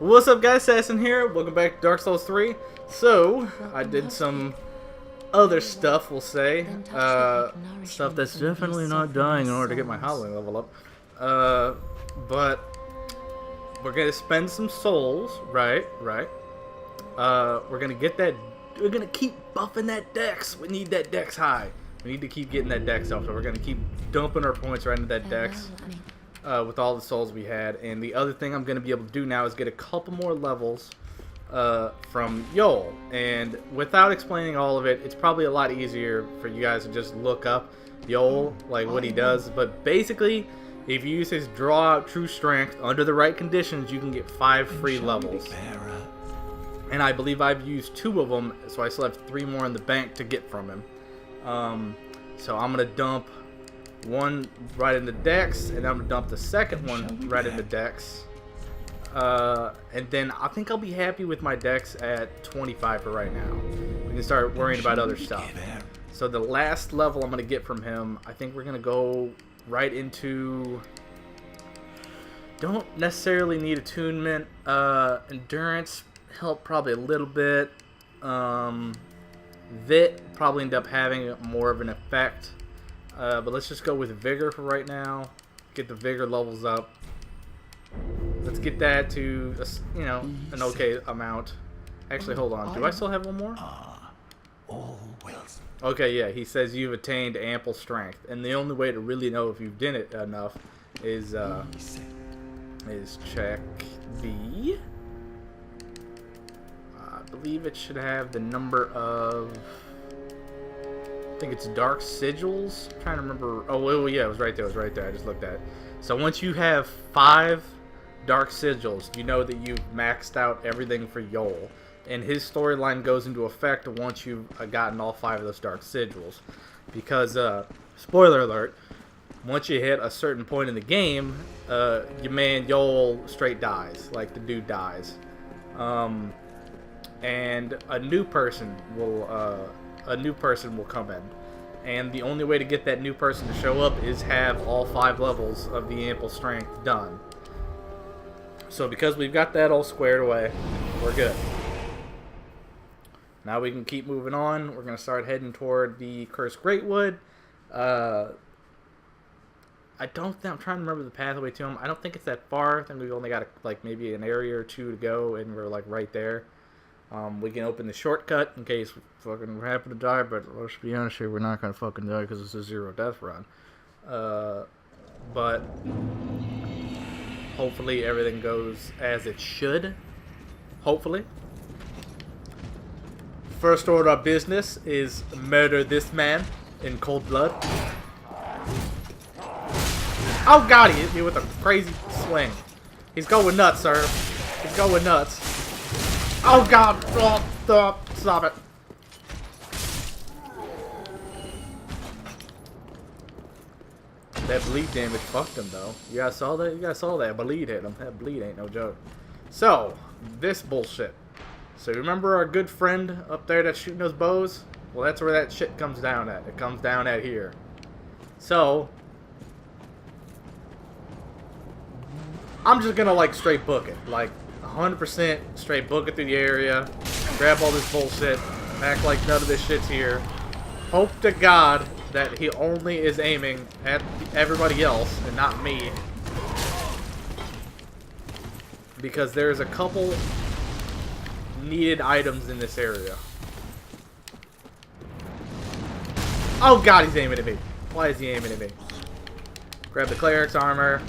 What's up, guys? Assassin here. Welcome back to Dark Souls 3. So, I did some other stuff, we'll say. Stuff that's definitely not dying in order to get my howling level up. But we're gonna spend some souls, right? We're gonna get that. We're gonna keep buffing that dex. We need that dex high. We need to keep getting that dex up. So we're gonna keep dumping our points right into that dex. With all the souls we had. And the other thing I'm going to be able to do now is get a couple more levels from Yoel. And without explaining all of it, it's probably a lot easier for you guys to just look up Yoel, like what he does. But basically, if you use his Draw Out True Strength under the right conditions, you can get 5 free levels. And I believe I've used 2 of them, so I still have 3 more in the bank to get from him. So I'm going to dump one right in the dex, and I'm gonna dump the second one right in the dex, and then I think I'll be happy with my dex at 25 for right now. We can start worrying about other stuff. So the last level I'm gonna get from him, I think we're gonna go right into, don't necessarily need attunement, endurance help probably a little bit, Vit probably end up having more of an effect. But let's just go with Vigor for right now. Get the Vigor levels up. Let's get that to, an okay amount. Actually, hold on. Do I still have one more? Okay, yeah. He says you've attained ample strength. And the only way to really know if you've done it enough is check the... I believe it should have the number of... I think it's Dark Sigils. I'm trying to remember. Oh, yeah, it was right there. I just looked at it. So once you have 5 Dark Sigils, you know that you've maxed out everything for Yoel. And his storyline goes into effect once you've gotten all 5 of those Dark Sigils. Because, spoiler alert, once you hit a certain point in the game, your man Yoel straight dies. Like, the dude dies. And a new person will come in, and the only way to get that new person to show up is have all 5 levels of the ample strength done. So because we've got that all squared away, we're good. Now we can keep moving on. We're going to start heading toward the Cursed Greatwood. I'm trying to remember the pathway to him. I don't think it's that far. I think we've only got like maybe an area or 2 to go, and we're like right there. We can open the shortcut in case we fucking happen to die, but let's be honest here, we're not gonna fucking die because it's a 0 death run. But hopefully everything goes as it should. Hopefully. First order of business is murder this man in cold blood. Oh god, he hit me with a crazy swing. He's going nuts, sir. He's going nuts. Oh god! Oh, stop it. That bleed damage fucked him though. You guys saw that? You guys saw that bleed hit him. That bleed ain't no joke. So, this bullshit. So remember our good friend up there that's shooting those bows? Well, that's where that shit comes down at. It comes down at here. So, I'm just gonna like straight book it. Like 100% straight book it through the area, grab all this bullshit, act like none of this shit's here. Hope to God that he only is aiming at everybody else and not me. Because there's a couple needed items in this area. Oh god, he's aiming at me. Why is he aiming at me? Grab the cleric's armor.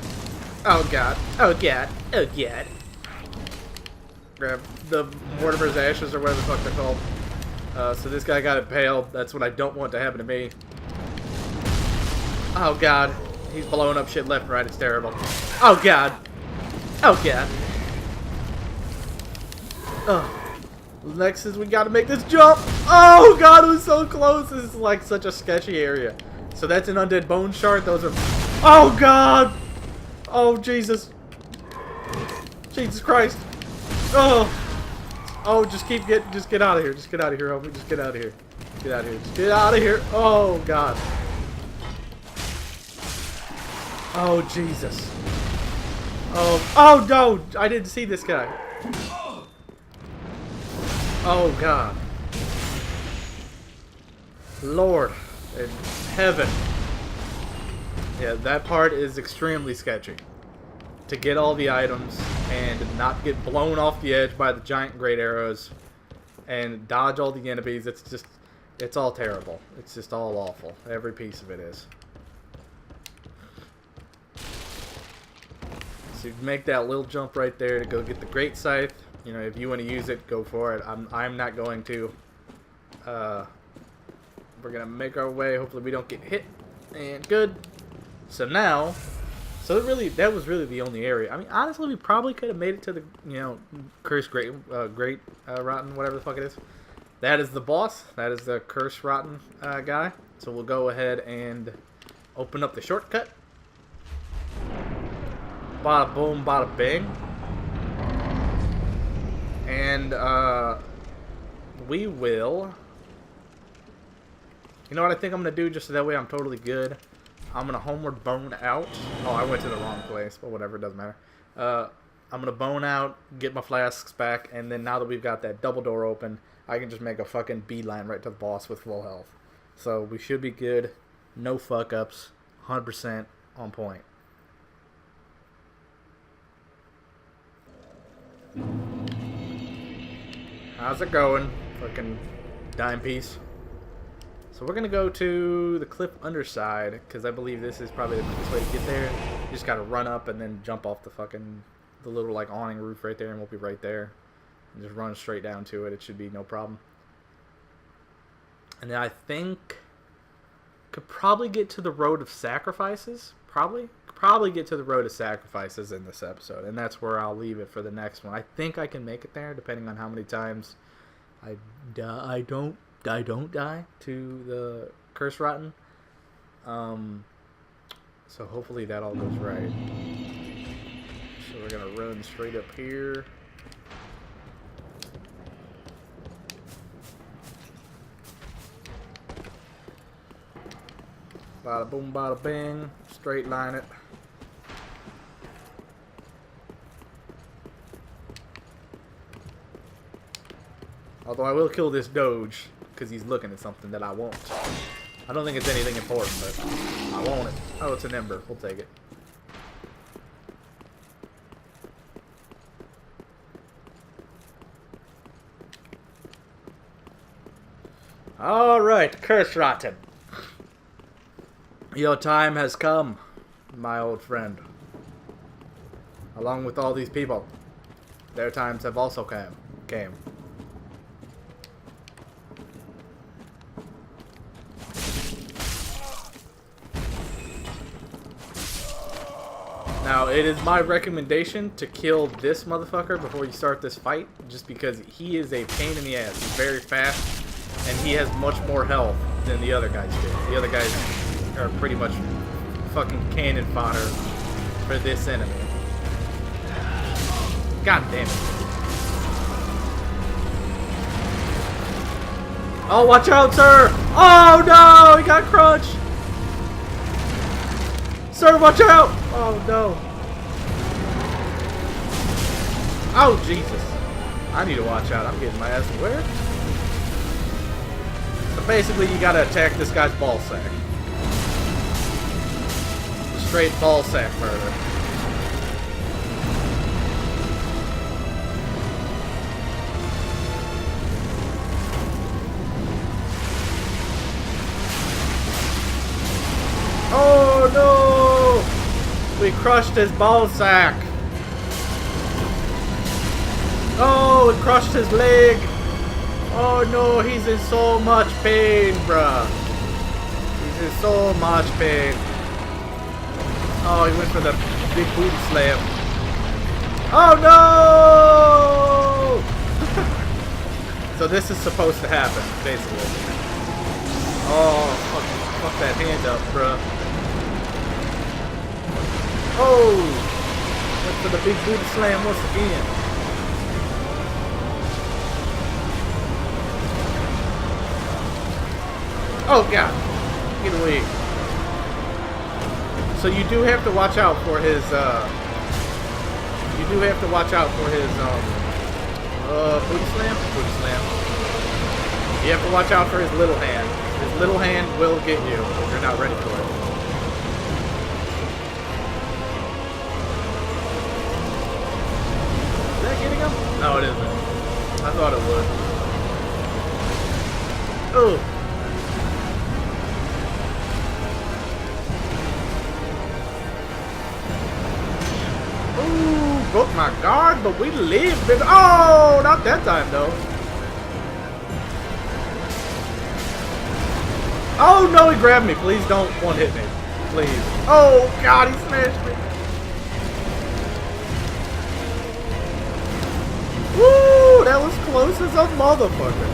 Oh god. Oh god. Oh god. Grab the Mortimer's Ashes or whatever the fuck they're called. So this guy got impaled. That's what I don't want to happen to me. Oh god. He's blowing up shit left and right. It's terrible. Oh god. Oh god. Oh. Next is we gotta make this jump. Oh god, it was so close. This is like such a sketchy area. So that's an undead bone shard. Those are... Oh god. Oh Jesus. Jesus Christ. Oh, just get out of here. Just get out of here, homie. Just get out of here. Get out of here. Just get out of here. Oh god. Oh Jesus. Oh no! I didn't see this guy. Oh God. Lord in heaven. Yeah, that part is extremely sketchy. To get all the items and not get blown off the edge by the giant great arrows and dodge all the enemies, it's all terrible. It's just all awful. Every piece of it is. So you make that little jump right there to go get the great scythe. You know, if you want to use it, go for it. I'm not going to. We're gonna make our way. Hopefully we don't get hit. And good. So now, that was really the only area. I mean, honestly, we probably could have made it to the, you know, Cursed Great Rotten, whatever the fuck it is. That is the boss. That is the Cursed Rotten guy. So we'll go ahead and open up the shortcut. Bada boom, bada bing. And we will. You know what I think I'm gonna do, just so that way I'm totally good. I'm going to homeward bone out. Oh, I went to the wrong place, but whatever, it doesn't matter. I'm going to bone out, get my flasks back, and then now that we've got that double door open, I can just make a fucking beeline right to the boss with full health. So we should be good. No fuck-ups. 100% on point. How's it going? Fucking dime piece. So we're going to go to the cliff underside, because I believe this is probably the quickest way to get there. You just got to run up and then jump off the little like awning roof right there, and we'll be right there. And just run straight down to it. It should be no problem. And then I think could probably get to the Road of Sacrifices. Probably get to the Road of Sacrifices in this episode. And that's where I'll leave it for the next one. I think I can make it there, depending on how many times I don't die to the Cursed Rotten. So hopefully that all goes right. So we're gonna run straight up here. Bada boom, bada bing. Straight line it. Although I will kill this Doge, because he's looking at something that I won't. I don't think it's anything important, but I want it. Oh, it's an ember. We'll take it. Alright, Cursed Rotten. Your time has come, my old friend. Along with all these people. Their times have also came. Now, it is my recommendation to kill this motherfucker before you start this fight, just because he is a pain in the ass. He's very fast, and he has much more health than the other guys do. The other guys are pretty much fucking cannon fodder for this enemy. God damn it. Oh, watch out, sir! Oh, no! He got crunched! Sir, watch out! Oh, no. Oh, Jesus. I need to watch out. I'm getting my ass where? So basically, you gotta attack this guy's ball sack. Straight ball sack murder. Oh no! We crushed his ball sack. Oh, it crushed his leg. Oh no, he's in so much pain, bruh. He's in so much pain. Oh, he went for the big booty slam. Oh no! So this is supposed to happen, basically. Oh, fuck that hand up, bruh. Oh! Went for the big booty slam once again. Oh god! Get away. So you do have to watch out for his, Booty slam? Booty slam. You have to watch out for his little hand. His little hand will get you if you're not ready for it. Is that getting him? No, it isn't. I thought it would. Oh! Ooh, broke my guard, but we live, baby. Oh, not that time, though. Oh, no, he grabbed me. Please don't one-hit me. Please. Oh, God, he smashed me. Woo, that was close as a motherfucker.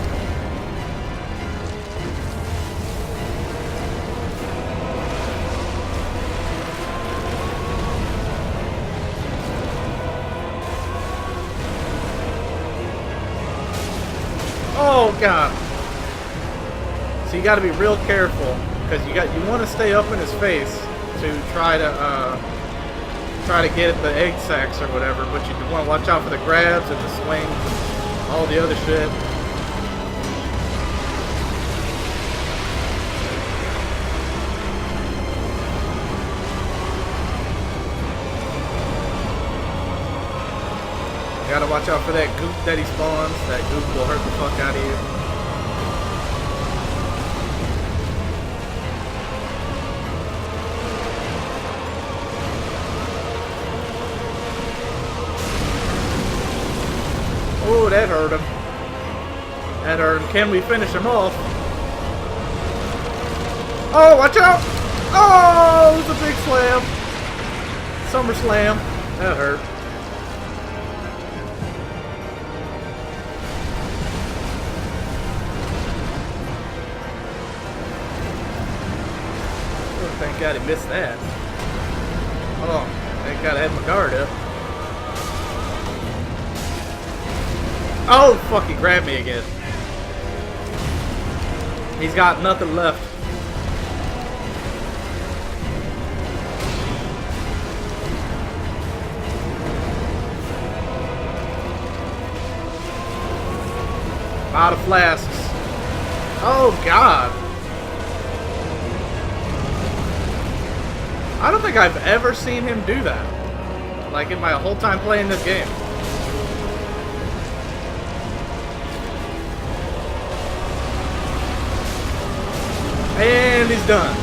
Oh, God. So you got to be real careful because you want to stay up in his face to try to get at the egg sacs or whatever, but you want to watch out for the grabs and the swings and all the other shit. You gotta watch out for that goop that he spawns. That goop will hurt the fuck out of you. Oh, that hurt him. That hurt him. Can we finish him off? Oh, watch out! Oh, it was a big slam. Summer slam. That hurt. Oh, thank God he missed that. Oh, thank God I had my guard up. Oh, fuck, he grabbed me again. He's got nothing left. Out of flasks. Oh, God. I don't think I've ever seen him do that. Like, in my whole time playing this game. And he's done.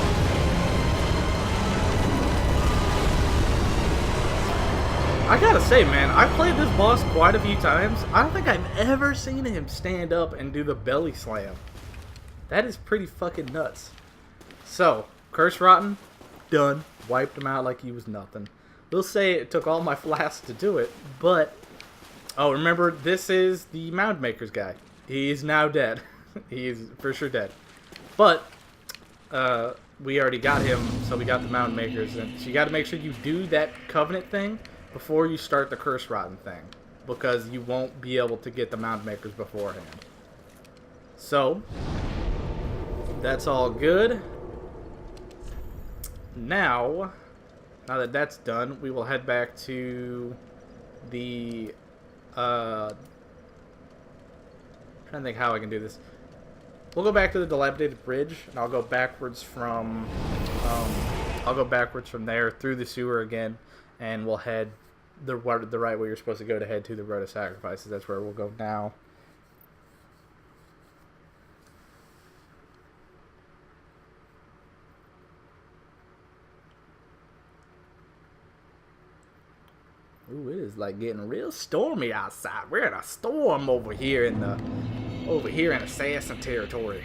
I gotta say, man, I've played this boss quite a few times. I don't think I've ever seen him stand up and do the belly slam. That is pretty fucking nuts. So, Curse Rotten, done. Wiped him out like he was nothing. We'll say it took all my flasks to do it, but... Oh, remember, this is the Mound Maker's guy. He's now dead. He's for sure dead. But... we already got him, so we got the Mound Makers, and so you got to make sure you do that Covenant thing before you start the Curse Rotten thing, because you won't be able to get the Mound Makers beforehand. So, that's all good. Now that that's done, we will head back to the, trying to think how I can do this. We'll go back to the dilapidated bridge, and I'll go backwards from there through the sewer again, and we'll head the right way you're supposed to go to head to the Road of Sacrifices. That's where we'll go now. Ooh, it is like getting real stormy outside. We're in a storm over here in Assassin territory.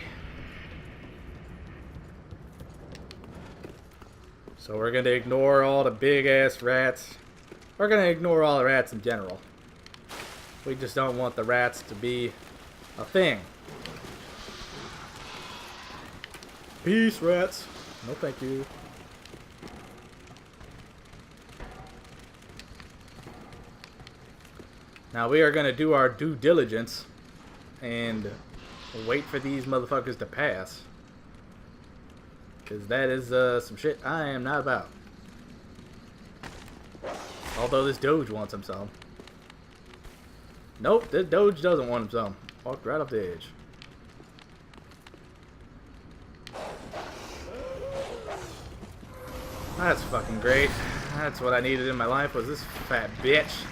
So we're gonna ignore all the big ass rats. We're gonna ignore all the rats in general. We just don't want the rats to be a thing. Peace, rats. No thank you. Now we are gonna do our due diligence and wait for these motherfuckers to pass. Because that is some shit I am not about. Although this Doge wants him some. Nope, this Doge doesn't want him some. Walked right off the edge. That's fucking great. That's what I needed in my life, was this fat bitch.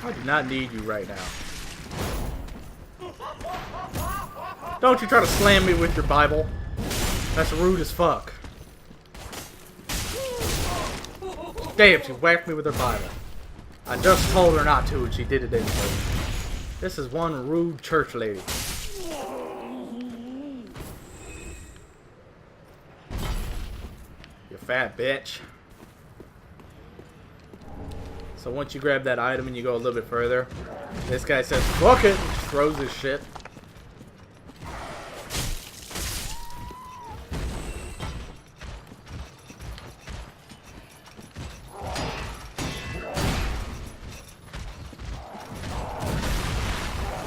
I do not need you right now. Don't you try to slam me with your Bible. That's rude as fuck. Damn, she whacked me with her Bible. I just told her not to and she did it anyway. This is one rude church lady. You fat bitch. So once you grab that item and you go a little bit further, this guy says, fuck it, and just throws his shit.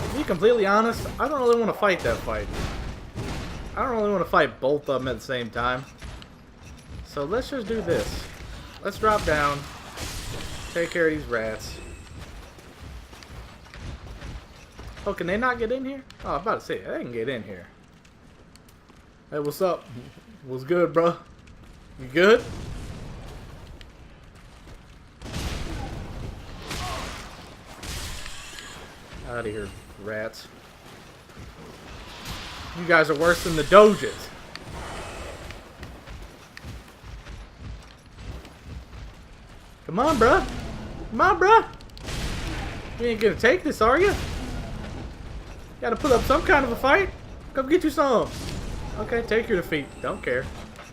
To be completely honest, I don't really want to fight that fight. I don't really want to fight both of them at the same time. So let's just do this. Let's drop down. Take care of these rats. Oh, can they not get in here? Oh, I'm about to say, they can get in here. Hey, what's up? What's good, bro? You good? Out of here, rats. You guys are worse than the Doges. Come on, bruh. Come on, bruh. You ain't gonna take this, are you? Gotta put up some kind of a fight. Come get you some. Okay, take your defeat. Don't care.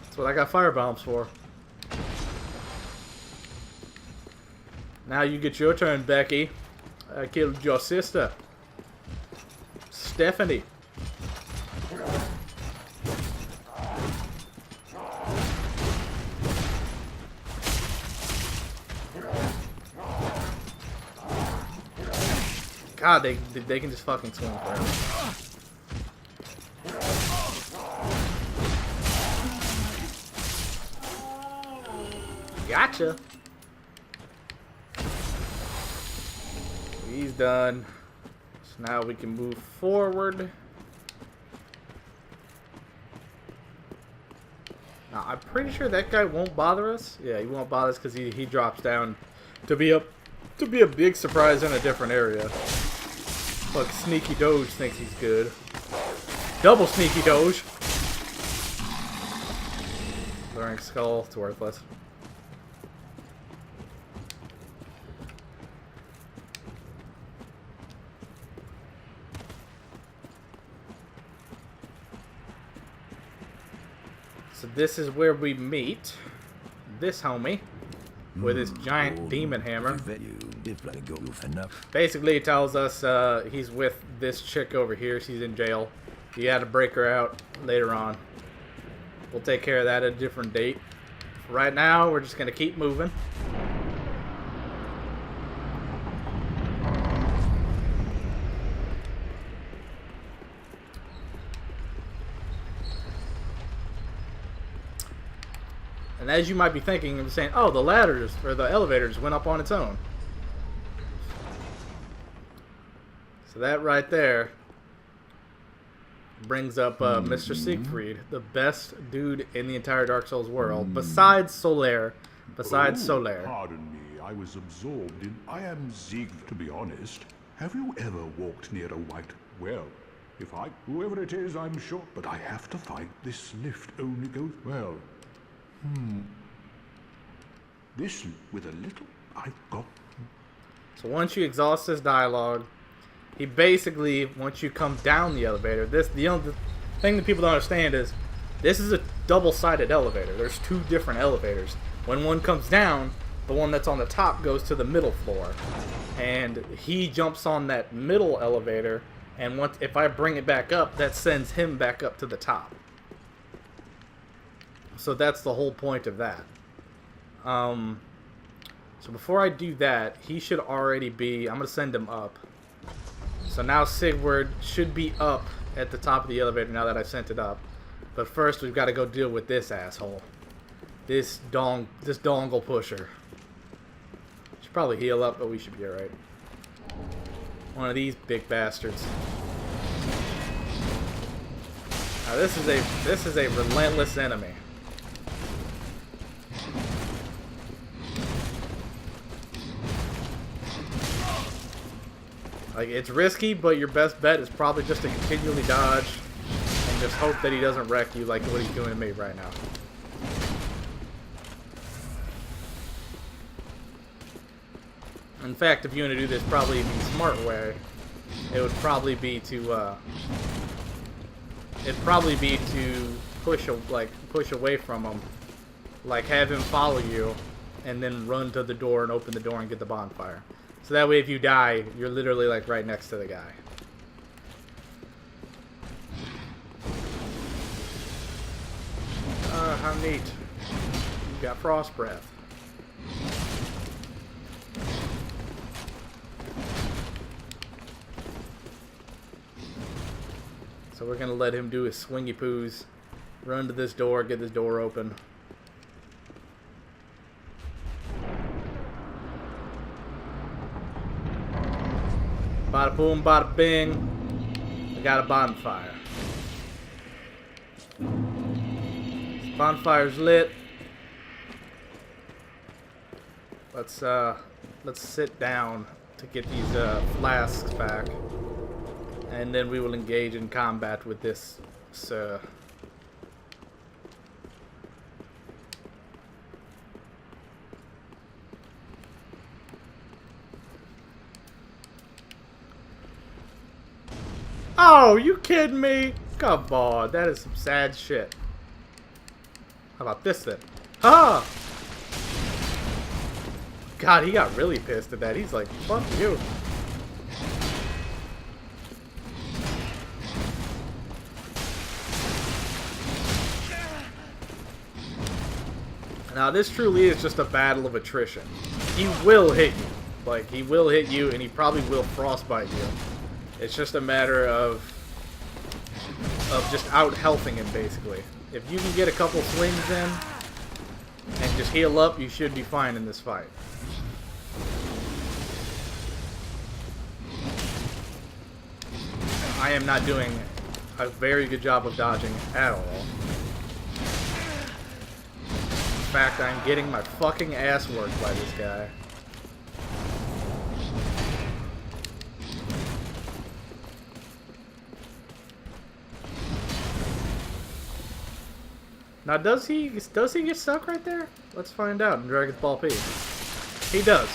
That's what I got fire bombs for. Now you get your turn, Becky. I killed your sister, Stephanie. God, they can just fucking swing forever. Gotcha. He's done. So now we can move forward. Now, I'm pretty sure that guy won't bother us. Yeah, he won't bother us because he drops down to be a big surprise in a different area. Look, Sneaky Doge thinks he's good. Double Sneaky Doge. Luring Skull, it's worthless. So this is where we meet this homie with his giant demon hammer. Basically, he tells us he's with this chick over here. She's in jail. You got to break her out later on. We'll take care of that at a different date. Right now, we're just going to keep moving. And as you might be thinking and saying, oh, the ladders or the elevators went up on its own. So that right there brings up Mr. Siegfried, the best dude in the entire Dark Souls world, besides Solaire. Pardon me, I was absorbed in... I am Siegfried, to be honest. Have you ever walked near a white... Well, if I... Whoever it is, I'm sure... But I have to fight. This lift only goes... Well... This, with a little... I've got... So once you exhaust this dialogue, he basically, once you come down the elevator, the thing that people don't understand is, this is a double-sided elevator. There's two different elevators. When one comes down, the one that's on the top goes to the middle floor. And he jumps on that middle elevator, and if I bring it back up, that sends him back up to the top. So that's the whole point of that. So before I do that, he should already be... I'm going to send him up. So now Sigurd should be up at the top of the elevator now that I sent it up. But first, we've got to go deal with this asshole. This dongle pusher. Should probably heal up, but we should be alright. One of these big bastards. Now this is a relentless enemy. Like, it's risky, but your best bet is probably just to continually dodge and just hope that he doesn't wreck you like what he's doing to me right now. In fact, if you want to do this probably the smart way, it would probably be to push away from him, like have him follow you, and then run to the door and open the door and get the bonfire. So that way, if you die, you're literally like right next to the guy. How neat! You got frost breath. So we're gonna let him do his swingy poos, run to this door, get this door open. Bada boom, bada bing. I got a bonfire. This bonfire's lit. Let's sit down to get these flasks back. And then we will engage in combat with this, sir. Oh, you kidding me? Come on, that is some sad shit. How about this then? Ah! God, he got really pissed at that. He's like, fuck you. Now, this truly is just a battle of attrition. He will hit you. Like, he will hit you, and he probably will frostbite you. It's just a matter of just out-healthing him, basically. If you can get a couple swings in, and just heal up, you should be fine in this fight. I am not doing a very good job of dodging at all. In fact, I'm getting my fucking ass worked by this guy. Now, does he get stuck right there? Let's find out in Dragon's Ball P. He does.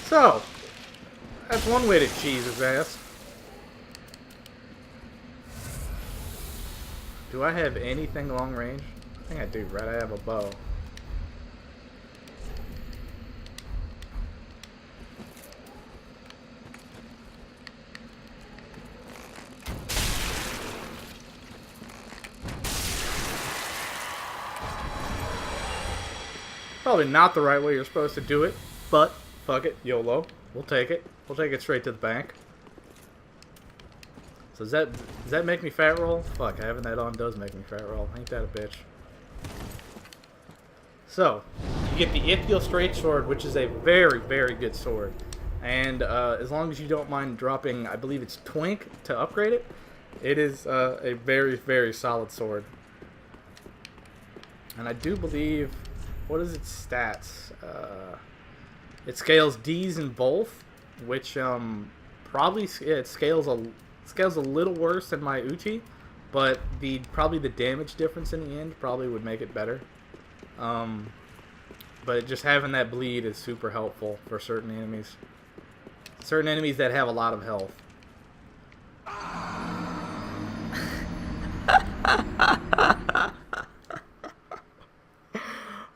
So, that's one way to cheese his ass. Do I have anything long range? I think I do, right? I have a bow. Probably not the right way you're supposed to do it, but fuck it, YOLO. We'll take it. We'll take it straight to the bank. So does that make me fat roll? Fuck, having that on does make me fat roll. Ain't that a bitch? So, you get the Ithiel Straight Sword, which is a very, very good sword. And as long as you don't mind dropping, I believe it's Twink to upgrade it, it is a very, very solid sword. And I do believe, what is its stats? It scales D's in both, which probably it scales a little worse than my Uchi, but probably the damage difference in the end probably would make it better. But just having that bleed is super helpful for certain enemies. Certain enemies that have a lot of health.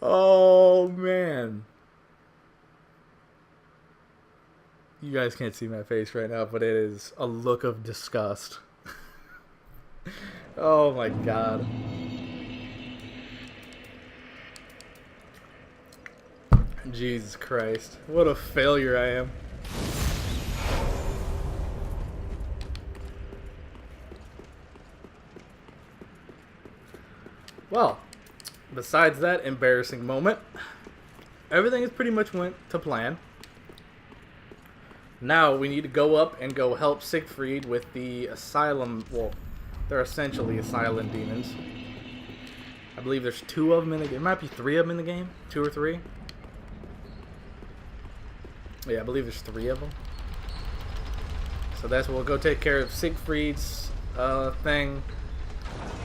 Oh man. You guys can't see my face right now, but it is a look of disgust. Oh my god. Jesus Christ. What a failure I am. Well, besides that embarrassing moment, everything has pretty much went to plan. Now we need to go up and go help Siegfried with the asylum. Well, they're essentially asylum demons. I believe there's 2 of them in the game. There might be 3 of them in the game. 2 or 3. Yeah, I believe there's 3 of them. So that's what we'll go take care of Siegfried's thing.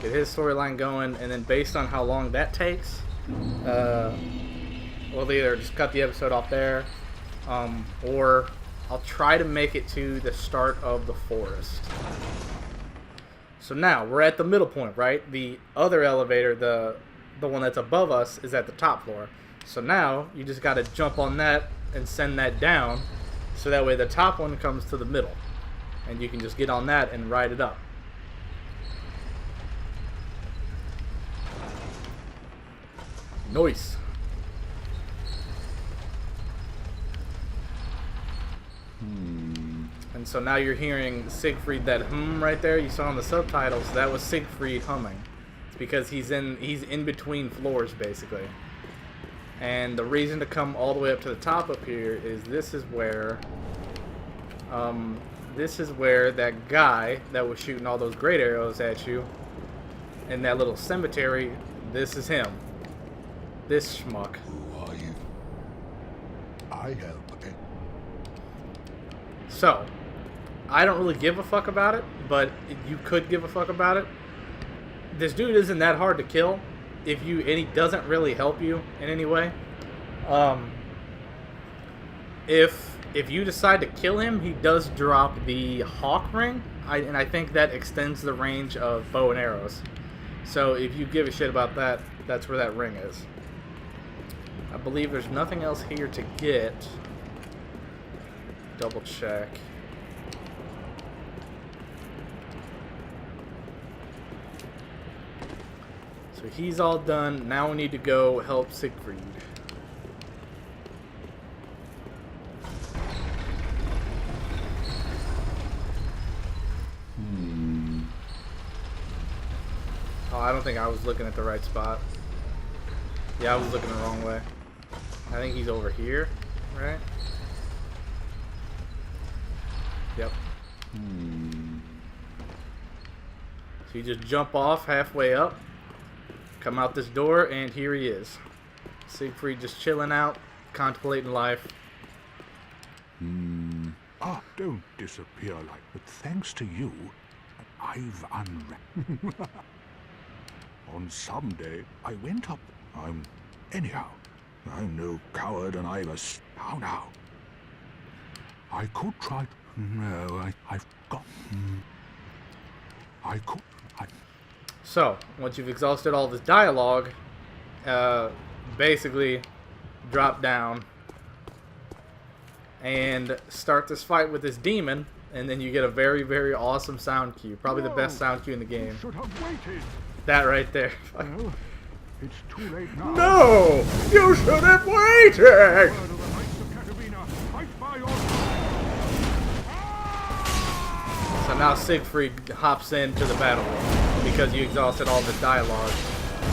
Get his storyline going. And then based on how long that takes, we'll either just cut the episode off there. Or I'll try to make it to the start of the forest. So now, we're at the middle point, right? The other elevator, the one that's above us, is at the top floor. So now, you just gotta jump on that and send that down. So that way the top one comes to the middle. And you can just get on that and ride it up. Nice. And so now you're hearing Siegfried, that right there you saw in the subtitles, that was Siegfried humming. It's because he's in between floors basically. And the reason to come all the way up to the top up here is this is where that guy that was shooting all those great arrows at you in that little cemetery, this is him. This schmuck. Who are you? I help. So, I don't really give a fuck about it, but you could give a fuck about it. This dude isn't that hard to kill, and he doesn't really help you in any way. If you decide to kill him, he does drop the Hawk Ring, and I think that extends the range of bow and arrows. So if you give a shit about that, that's where that ring is. I believe there's nothing else here to get. Double check. So he's all done. Now we need to go help Siegfried. Oh, I don't think I was looking at the right spot. Yeah, I was looking the wrong way. I think he's over here, right? Yep. So you just jump off halfway up, come out this door, and here he is. Siegfried just chilling out, contemplating life. Don't disappear like that. Thanks to you, I've unwrapped. On some day, I went up. Anyhow, I'm no coward, and how now? I could try. No, I've got. So, once you've exhausted all this dialogue, basically drop down and start this fight with this demon, and then you get a very, very awesome sound cue. Probably the best sound cue in the game. Should have waited. That right there. Well, it's too late now. No! You should have waited! Word of the Knights of Catarina, fight by your side. So now Siegfried hops into the battle because you exhausted all the dialogue.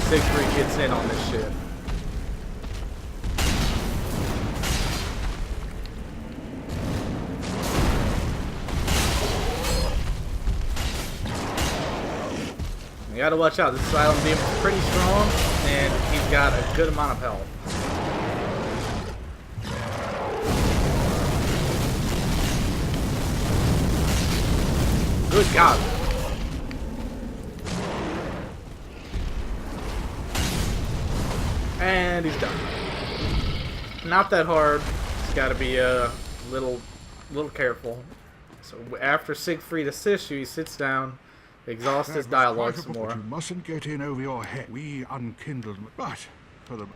Siegfried gets in on this shit. You gotta watch out. This Asylum Demon is pretty strong, and he's got a good amount of health. Good God. And he's done. Not that hard. Just gotta be a little careful. So after Siegfried assists you, he sits down, exhausts his dialogue some more. You mustn't get in over your head. We unkindled, but for the.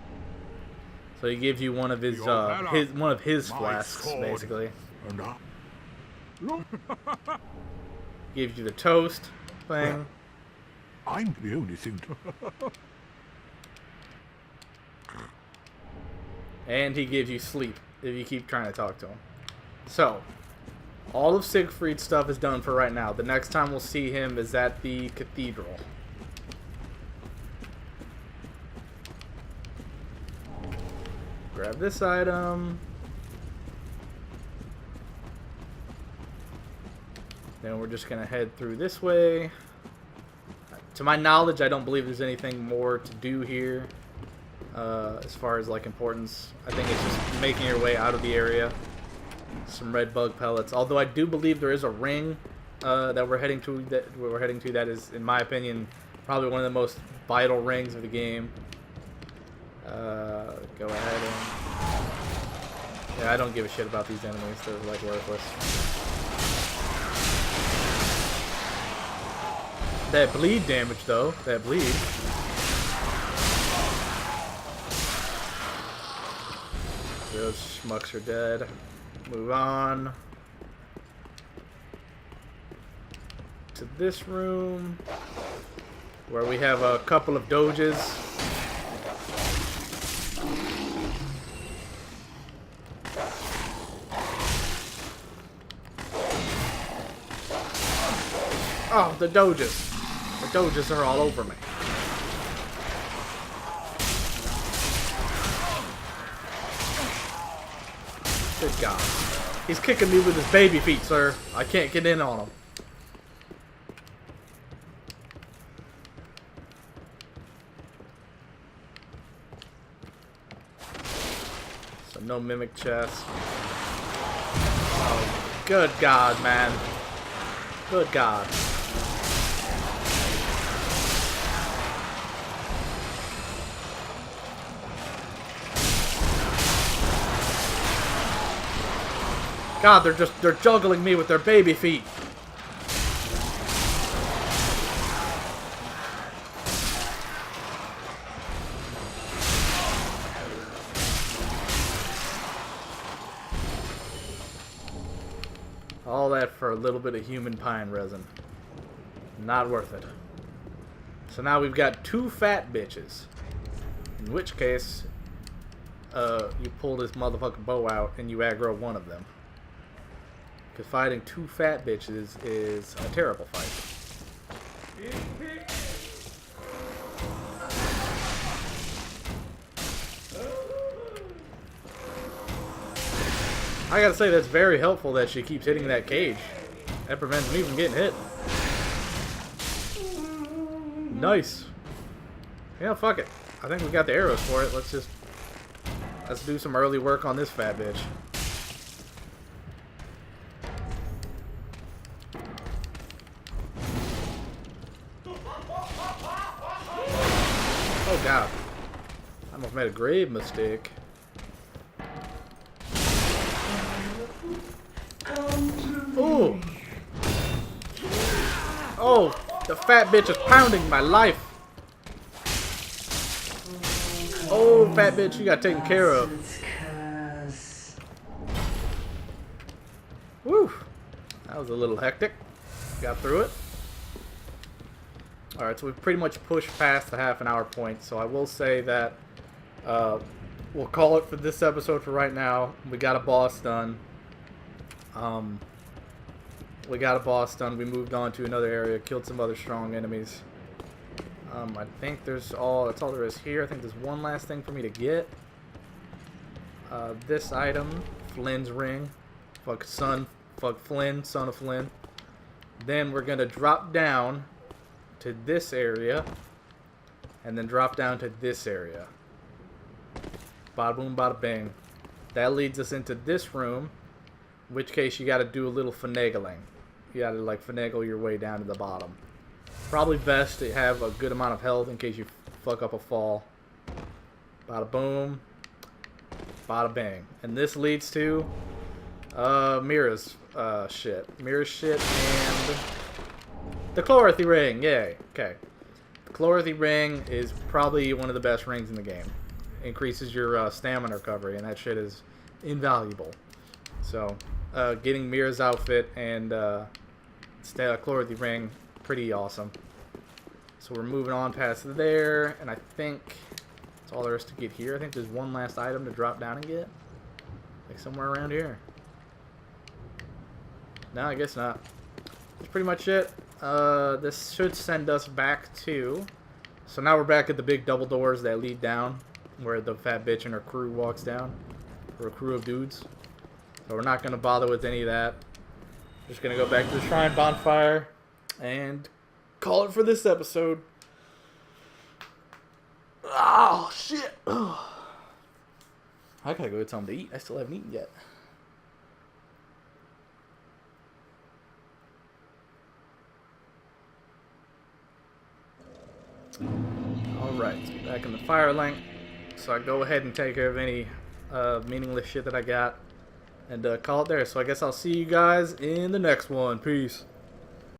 So he gives you one of his flasks, basically. Gives you the toast thing. I'm the only thing to. And he gives you sleep if you keep trying to talk to him. So, all of Siegfried's stuff is done for right now. The next time we'll see him is at the cathedral. Grab this item. Then we're just gonna head through this way. To my knowledge, I don't believe there's anything more to do here as far as like importance. I think it's just making your way out of the area. Some red bug pellets. Although I do believe there is a ring that we're heading to. That is, in my opinion, probably one of the most vital rings of the game. Go ahead and... Yeah, I don't give a shit about these enemies. They're like worthless. That bleed damage, though. That bleed. Those schmucks are dead. Move on. To this room. Where we have a couple of doges. Oh, the doges. The doges are all over me. Good God. He's kicking me with his baby feet, sir. I can't get in on him. So no mimic chest. Oh, good God, man. Good God. God, they're juggling me with their baby feet. All that for a little bit of human pine resin. Not worth it. So now we've got 2 fat bitches. In which case, you pull this motherfucking bow out and you aggro one of them. Because fighting 2 fat bitches is a terrible fight. I gotta say, that's very helpful that she keeps hitting that cage. That prevents me from getting hit. Nice. Yeah, fuck it. I think we got the arrows for it. Let's do some early work on this fat bitch. Oh God. I almost made a grave mistake. Ooh. Oh, the fat bitch is pounding my life. Oh, fat bitch, you got taken care of. Woo. That was a little hectic. Got through it. Alright, so we've pretty much pushed past the half-an-hour point, so I will say that we'll call it for this episode for right now. We got a boss done. We got a boss done. We moved on to another area, killed some other strong enemies. I think that's all there is here. I think there's one last thing for me to get. This item, Flynn's ring. Fuck Flynn, son of Flynn. Then we're gonna drop down to this area, and then drop down to this area. Bada boom, bada bang. That leads us into this room, in which case you gotta do a little finagling. You gotta like finagle your way down to the bottom. Probably best to have a good amount of health in case you fuck up a fall. Bada boom, bada bang. And this leads to Mira's shit. Mira's shit and the Chlorothy ring. Yay. Okay. The Chlorothy ring is probably one of the best rings in the game. Increases your stamina recovery, and that shit is invaluable. So, getting Mira's outfit and Chlorothy ring, pretty awesome. So we're moving on past there, and I think that's all there is to get here. I think there's one last item to drop down and get. Like somewhere around here. No, I guess not. That's pretty much it. This should send us back to... So now we're back at the big double doors that lead down. where the fat bitch and her crew walks down, or a crew of dudes. So we're not gonna bother with any of that. Just gonna go back to the shrine bonfire and call it for this episode. Oh shit! Ugh. I gotta go get something to eat. I still haven't eaten yet. Alright, back in the fire link. So I go ahead and take care of any meaningless shit that I got. And call it there. So I guess I'll see you guys in the next one. Peace.